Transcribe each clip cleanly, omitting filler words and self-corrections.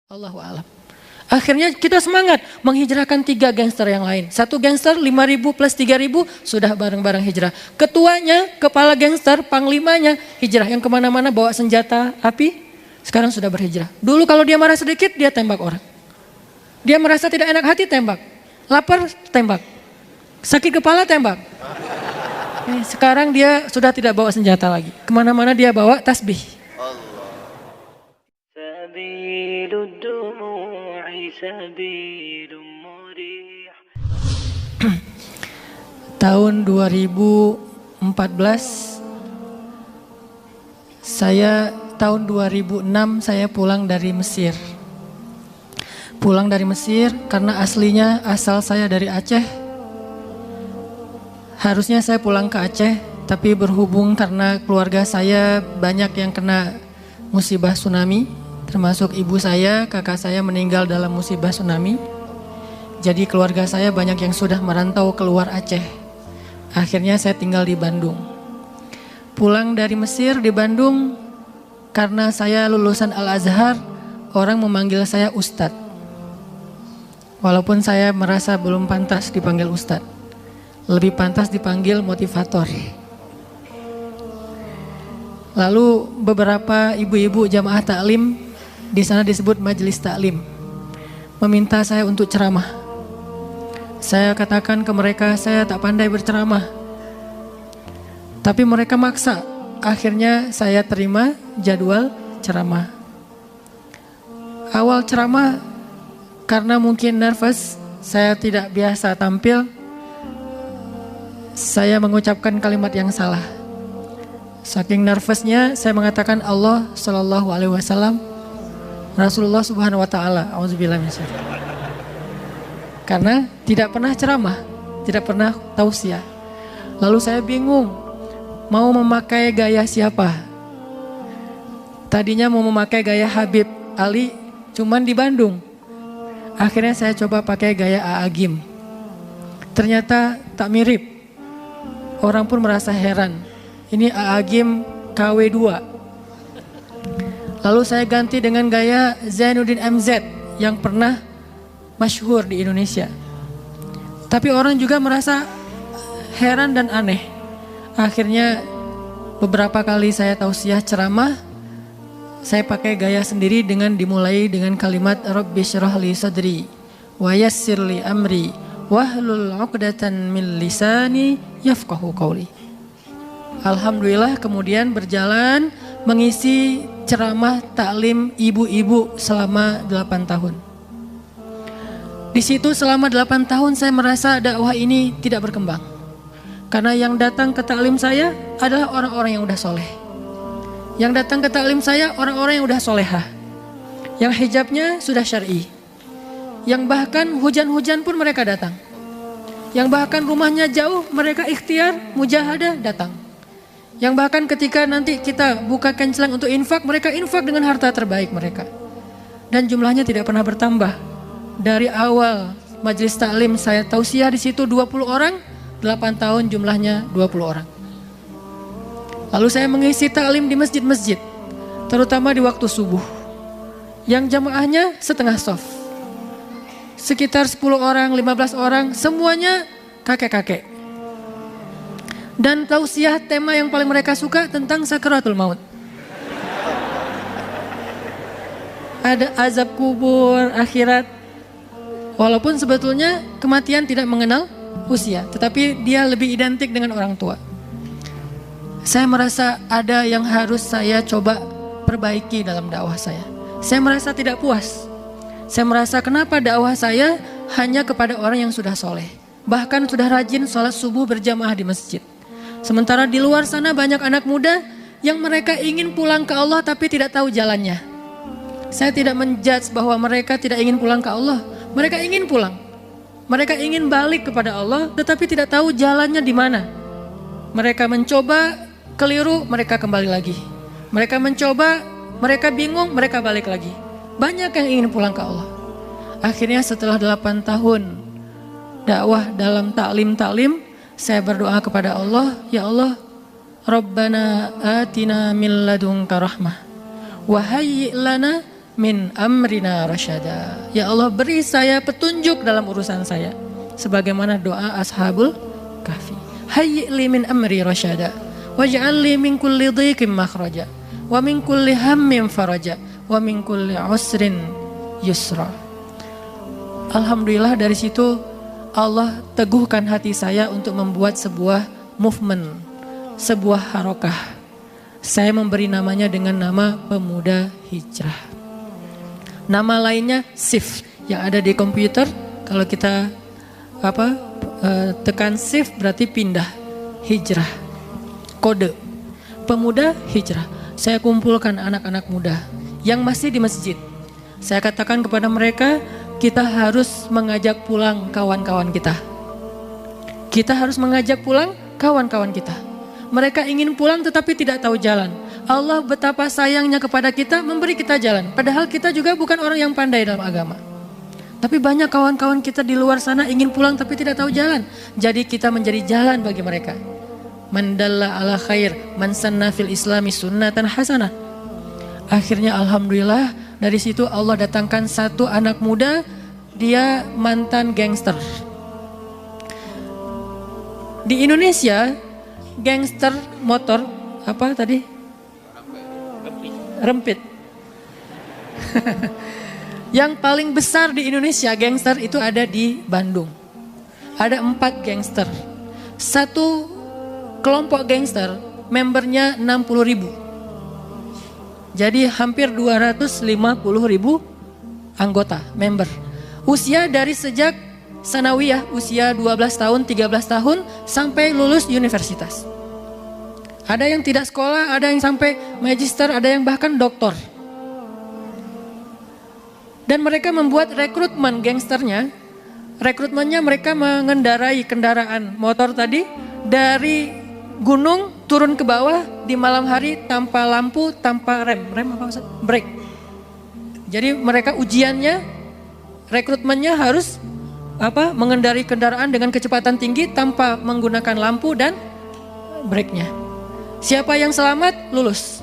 Allahu a'lam. Akhirnya kita semangat menghijrahkan 3 gangster yang lain. 1 gangster 5.000 plus 3.000 sudah bareng-bareng hijrah. Ketuanya, kepala gangster, panglimanya hijrah. Yang kemana-mana bawa senjata api, sekarang sudah berhijrah. Dulu kalau dia marah sedikit, dia tembak orang. Dia merasa tidak enak hati, tembak. Lapar, tembak. Sakit kepala, tembak. Sekarang dia sudah tidak bawa senjata lagi. Kemana-mana dia bawa tasbih. Tahun 2014 tahun 2006 saya pulang dari Mesir. Pulang dari Mesir karena asal saya dari Aceh. Harusnya saya pulang ke Aceh, tapi berhubung karena keluarga saya banyak yang kena musibah tsunami, termasuk ibu saya, kakak saya meninggal dalam musibah tsunami. Jadi keluarga saya banyak yang sudah merantau keluar Aceh. Akhirnya saya tinggal di Bandung. Pulang dari Mesir di Bandung, karena saya lulusan Al-Azhar, orang memanggil saya Ustadz. Walaupun saya merasa belum pantas dipanggil Ustadz. Lebih pantas dipanggil motivator. Lalu beberapa ibu-ibu jamaah taklim, di sana disebut majelis taklim, meminta saya untuk ceramah. Saya katakan ke mereka, saya tak pandai berceramah. Tapi mereka maksa. Akhirnya saya terima jadwal ceramah. Awal ceramah, karena mungkin nervous, saya tidak biasa tampil, saya mengucapkan kalimat yang salah. Saking nervousnya, saya mengatakan Allah Sallallahu Alaihi Wasallam, Rasulullah Subhanahu Wa Taala. Auzubillah min syaitan. Karena tidak pernah ceramah, tidak pernah tausiah. Lalu saya bingung, mau memakai gaya siapa? Tadinya mau memakai gaya Habib Ali, cuman di Bandung. Akhirnya saya coba pakai gaya Aagim. Ternyata tak mirip. Orang pun merasa heran. Ini Aagim KW2. Lalu saya ganti dengan gaya Zainuddin MZ yang pernah masyhur di Indonesia. Tapi orang juga merasa heran dan aneh. Akhirnya beberapa kali saya tausiah ceramah, saya pakai gaya sendiri dengan dimulai dengan kalimat Rabbi syrah li sadri wa yassir li amri wahlul 'uqdatan min lisani yafqahu qawli. Alhamdulillah kemudian berjalan mengisi ceramah taklim ibu-ibu selama 8 tahun. Di situ selama 8 tahun saya merasa dakwah ini tidak berkembang. Karena yang datang ke taklim saya adalah orang-orang yang udah soleh. Yang datang ke taklim saya orang-orang yang udah solehah. Yang hijabnya sudah syar'i. Yang bahkan hujan-hujan pun mereka datang. Yang bahkan rumahnya jauh mereka ikhtiar, mujahadah datang. Yang bahkan ketika nanti kita buka kencelang untuk infak, mereka infak dengan harta terbaik mereka. Dan jumlahnya tidak pernah bertambah. Dari awal majelis taklim saya tausiah di situ 20 orang, 8 tahun jumlahnya 20 orang. Lalu saya mengisi taklim di masjid-masjid, terutama di waktu subuh. Yang jamaahnya setengah soft. Sekitar 10 orang, 15 orang, semuanya kakek-kakek. Dan tausiah tema yang paling mereka suka tentang sakaratul maut. Ada azab kubur, akhirat. Walaupun sebetulnya kematian tidak mengenal usia, tetapi dia lebih identik dengan orang tua. Saya merasa ada yang harus saya coba perbaiki dalam dakwah saya. Saya merasa tidak puas. Saya merasa kenapa dakwah saya hanya kepada orang yang sudah soleh. Bahkan sudah rajin sholat subuh berjamaah di masjid. Sementara di luar sana banyak anak muda yang mereka ingin pulang ke Allah tapi tidak tahu jalannya. Saya tidak menjudge bahwa mereka tidak ingin pulang ke Allah. Mereka ingin pulang. Mereka ingin balik kepada Allah tetapi tidak tahu jalannya di mana. Mereka mencoba, keliru, mereka kembali lagi. Mereka mencoba, mereka bingung, mereka balik lagi. Banyak yang ingin pulang ke Allah. Akhirnya setelah 8 tahun dakwah dalam taklim, saya berdoa kepada Allah, ya Allah, Rabbana atina min ladunka rahmah wa hayyi' lana min amrina rasyada. Ya Allah, beri saya petunjuk dalam urusan saya. Sebagaimana doa ashabul kahfi. Hayyi li min amri rasyada. Waj'al li min kulli dhiqin makhraja. Wa min kulli hammin faraja. Wa min kulli usrin yusra. Alhamdulillah dari situ Allah teguhkan hati saya untuk membuat sebuah movement, sebuah harokah. Saya memberi namanya dengan nama Pemuda Hijrah. Nama lainnya shift yang ada di komputer. Kalau kita tekan shift berarti pindah, hijrah. Kode Pemuda Hijrah. Saya kumpulkan anak-anak muda yang masih di masjid. Saya katakan kepada mereka, kita harus mengajak pulang kawan-kawan kita. Kita harus mengajak pulang kawan-kawan kita. Mereka ingin pulang tetapi tidak tahu jalan. Allah betapa sayangnya kepada kita memberi kita jalan. Padahal kita juga bukan orang yang pandai dalam agama. Tapi banyak kawan-kawan kita di luar sana ingin pulang tapi tidak tahu jalan. Jadi kita menjadi jalan bagi mereka. Man dalla ala khair, man sanna fil islami sunnatan hasanah. Akhirnya alhamdulillah dari situ Allah datangkan satu anak muda, dia mantan gangster. Di Indonesia, gangster motor apa tadi? Rempit. Yang paling besar di Indonesia gangster itu ada di Bandung. Ada 4 gangster. Satu kelompok gangster membernya 60.000. Jadi hampir 250.000 anggota member. Usia dari sejak sanawiyah, usia 12 tahun, 13 tahun sampai lulus universitas. Ada yang tidak sekolah, ada yang sampai magister, ada yang bahkan doktor. Dan mereka membuat rekrutmen gangsternya. Rekrutmennya mereka mengendarai kendaraan motor tadi dari gunung turun ke bawah di malam hari tanpa lampu, tanpa rem. Rem apa maksud? Brake. Jadi mereka ujiannya, rekrutmennya harus mengendarai kendaraan dengan kecepatan tinggi tanpa menggunakan lampu dan brake-nya. Siapa yang selamat lulus.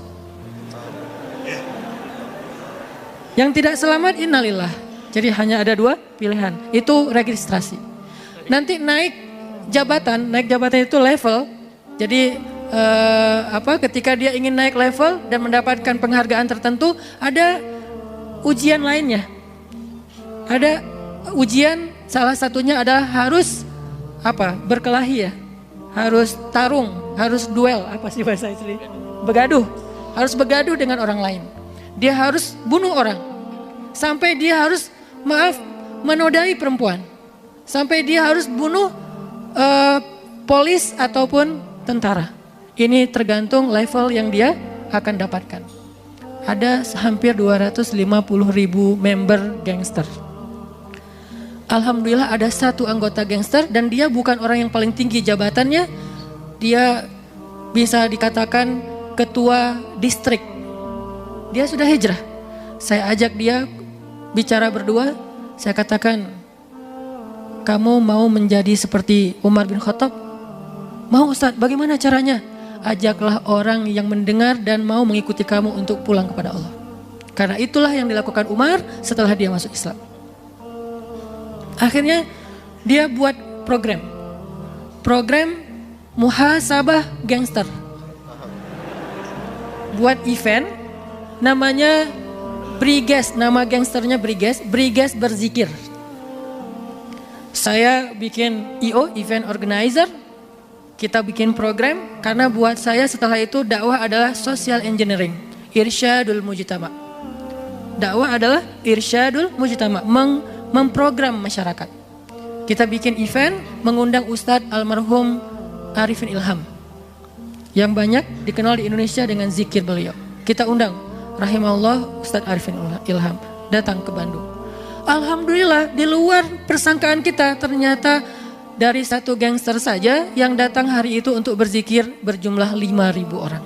Yang tidak selamat innalillah. Jadi hanya ada 2 pilihan. Itu registrasi. Nanti naik jabatan itu level. Jadi ketika dia ingin naik level dan mendapatkan penghargaan tertentu, ada ujian lainnya. Ada ujian, salah satunya adalah harus berkelahi ya. Harus tarung, harus duel, apa sih bahasa istri? Begaduh, harus begaduh dengan orang lain. Dia harus bunuh orang, sampai dia harus menodai perempuan, sampai dia harus bunuh polis ataupun tentara. Ini tergantung level yang dia akan dapatkan. Ada hampir 250.000 member gangster. Alhamdulillah ada satu anggota gangster dan dia bukan orang yang paling tinggi jabatannya. Dia bisa dikatakan ketua distrik. Dia sudah hijrah. Saya ajak dia bicara berdua. Saya katakan, kamu mau menjadi seperti Umar bin Khattab? Mau Ustadz, bagaimana caranya? Ajaklah orang yang mendengar dan mau mengikuti kamu untuk pulang kepada Allah. Karena itulah yang dilakukan Umar setelah dia masuk Islam. Akhirnya dia buat program muhasabah gangster. Buat event namanya Briges, nama gangsternya Briges berzikir. Saya bikin IO, event organizer. Kita bikin program karena buat saya setelah itu dakwah adalah social engineering, irsyadul mujtama. Dakwah adalah irsyadul mujtama, memprogram masyarakat. Kita bikin event mengundang Ustadz almarhum Arifin Ilham yang banyak dikenal di Indonesia dengan zikir beliau. Kita undang rahimahullah Ustadz Arifin Ilham datang ke Bandung. Alhamdulillah di luar persangkaan kita ternyata dari satu gangster saja yang datang hari itu untuk berzikir berjumlah 5.000 orang.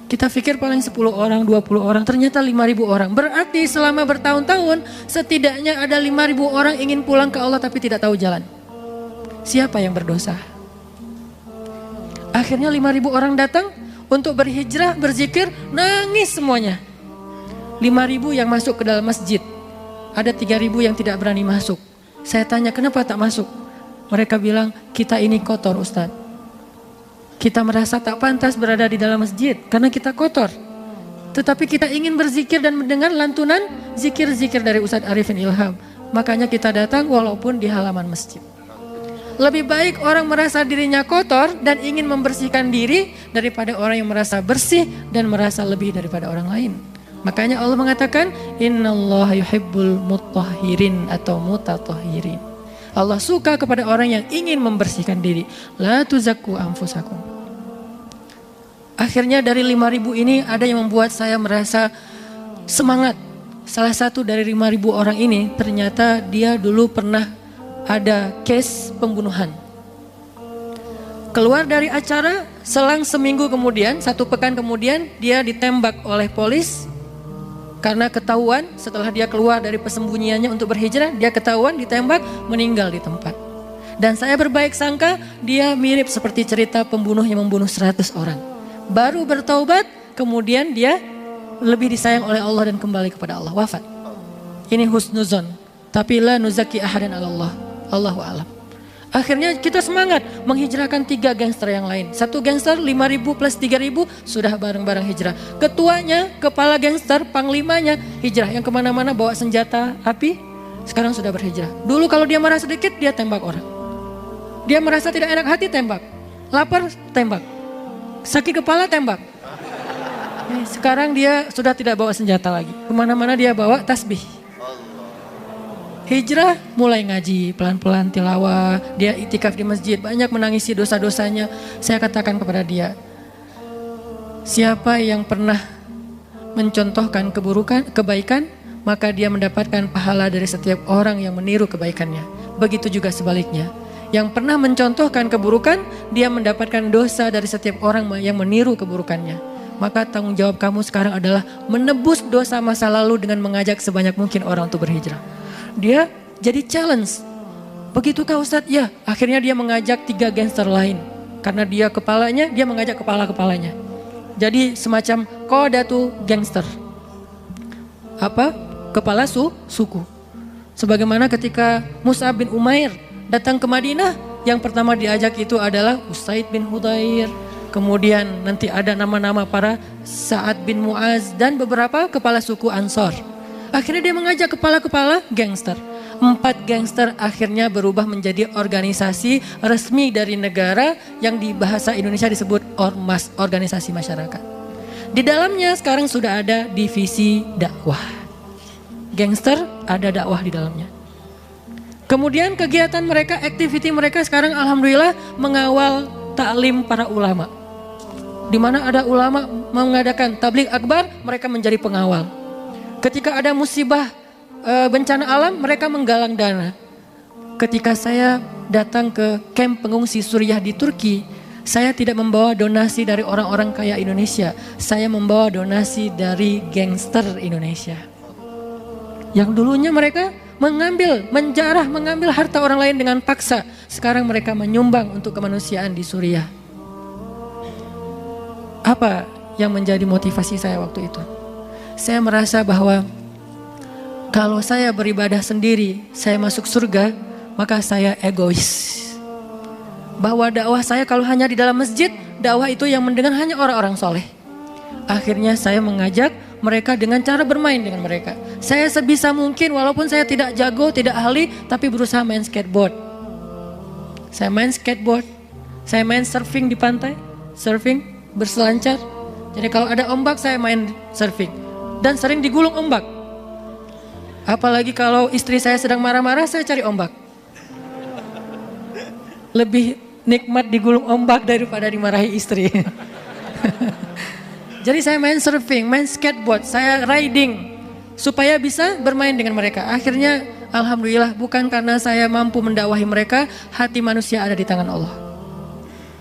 Kita pikir paling 10 orang, 20 orang, ternyata 5.000 orang. Berarti selama bertahun-tahun setidaknya ada 5.000 orang ingin pulang ke Allah tapi tidak tahu jalan. Siapa yang berdosa? Akhirnya 5.000 orang datang untuk berhijrah, berzikir, nangis semuanya. 5.000 yang masuk ke dalam masjid. Ada 3.000 yang tidak berani masuk. Saya tanya, kenapa tak masuk? Mereka bilang, kita ini kotor Ustadz. Kita merasa tak pantas berada di dalam masjid karena kita kotor. Tetapi kita ingin berzikir dan mendengar lantunan zikir-zikir dari Ustadz Arifin Ilham. Makanya kita datang walaupun di halaman masjid. Lebih baik orang merasa dirinya kotor dan ingin membersihkan diri daripada orang yang merasa bersih dan merasa lebih daripada orang lain. Makanya Allah mengatakan, innallaha yuhibbul mutahhirin atau mutatahhirin. Allah suka kepada orang yang ingin membersihkan diri. La tuzakku anfusakum. Akhirnya dari 5.000 ini ada yang membuat saya merasa semangat. Salah satu dari 5.000 orang ini ternyata dia dulu pernah ada case pembunuhan. Keluar dari acara, selang seminggu kemudian, 1 pekan kemudian dia ditembak oleh polis. Karena ketahuan setelah dia keluar dari persembunyiannya untuk berhijrah, dia ketahuan ditembak, meninggal di tempat. Dan saya berbaik sangka dia mirip seperti cerita pembunuh yang membunuh 100 orang. Baru bertaubat, kemudian dia lebih disayang oleh Allah dan kembali kepada Allah, wafat. Ini husnuzon, tapi la nuzaki ahadan ala Allah. Allahu a'lam. Akhirnya kita semangat menghijrahkan 3 gangster yang lain. 1 gangster 5.000 plus 3.000 sudah bareng-bareng hijrah. Ketuanya, kepala gangster, panglimanya hijrah. Yang kemana-mana bawa senjata api, sekarang sudah berhijrah. Dulu kalau dia marah sedikit, dia tembak orang. Dia merasa tidak enak hati, tembak. Lapar, tembak. Sakit kepala, tembak. Sekarang dia sudah tidak bawa senjata lagi. Kemana-mana dia bawa tasbih. Hijrah, mulai ngaji, pelan-pelan tilawah. Dia itikaf di masjid, banyak menangisi dosa-dosanya. Saya katakan kepada dia, siapa yang pernah mencontohkan kebaikan, maka dia mendapatkan pahala dari setiap orang yang meniru kebaikannya. Begitu juga sebaliknya. Yang pernah mencontohkan keburukan, dia mendapatkan dosa dari setiap orang yang meniru keburukannya. Maka tanggung jawab kamu sekarang adalah menebus dosa masa lalu dengan mengajak sebanyak mungkin orang untuk berhijrah. Dia jadi challenge. Begitukah Ustadz? Ya, akhirnya dia mengajak 3 gangster lain. Karena dia kepalanya, dia mengajak kepala-kepalanya. Jadi semacam qadatu gangster. Apa? Kepala suku. Sebagaimana ketika Mus'ab bin Umair datang ke Madinah, yang pertama diajak itu adalah Usaid bin Hudayr. Kemudian nanti ada nama-nama para Sa'ad bin Mu'az dan beberapa kepala suku Ansor. Akhirnya dia mengajak kepala-kepala gangster. 4 gangster akhirnya berubah menjadi organisasi resmi dari negara yang di bahasa Indonesia disebut Ormas, organisasi masyarakat. Di dalamnya sekarang sudah ada divisi dakwah. Gangster ada dakwah di dalamnya. Kemudian kegiatan mereka, aktiviti mereka sekarang alhamdulillah mengawal taklim para ulama. Di mana ada ulama mengadakan tabligh akbar, mereka menjadi pengawal. Ketika ada musibah bencana alam, mereka menggalang dana. Ketika saya datang ke kamp pengungsi Suriah di Turki, saya tidak membawa donasi dari orang-orang kaya Indonesia. Saya membawa donasi dari gangster Indonesia. Yang dulunya mereka mengambil harta orang lain dengan paksa. Sekarang mereka menyumbang untuk kemanusiaan di Suriah. Apa yang menjadi motivasi saya waktu itu? Saya merasa bahwa kalau saya beribadah sendiri, saya masuk surga, maka saya egois. Bahwa dakwah saya kalau hanya di dalam masjid, dakwah itu yang mendengar hanya orang-orang soleh. Akhirnya saya mengajak mereka dengan cara bermain dengan mereka. Saya sebisa mungkin walaupun saya tidak jago, tidak ahli, tapi berusaha main skateboard. Saya main skateboard, saya main surfing di pantai, surfing, berselancar. Jadi kalau ada ombak saya main surfing. Dan sering digulung ombak. Apalagi kalau istri saya sedang marah-marah, saya cari ombak. Lebih nikmat digulung ombak daripada dimarahi istri. Jadi saya main surfing, main skateboard, saya riding. Supaya bisa bermain dengan mereka. Akhirnya alhamdulillah bukan karena saya mampu mendakwahi mereka, hati manusia ada di tangan Allah.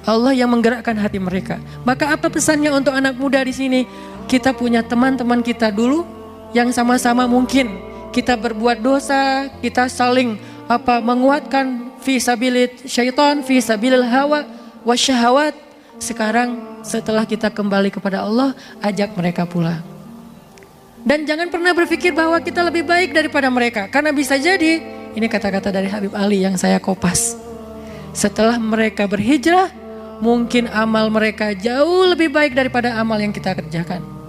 Allah yang menggerakkan hati mereka. Maka apa pesannya untuk anak muda di sini? Kita punya teman-teman kita dulu yang sama-sama mungkin kita berbuat dosa, kita saling menguatkan fi sabilil syaitan, fi sabilil hawa wasyahawat. Sekarang setelah kita kembali kepada Allah, ajak mereka pulang. Dan jangan pernah berpikir bahwa kita lebih baik daripada mereka. Karena bisa jadi, ini kata-kata dari Habib Ali yang saya kopas. Setelah mereka berhijrah, mungkin amal mereka jauh lebih baik daripada amal yang kita kerjakan.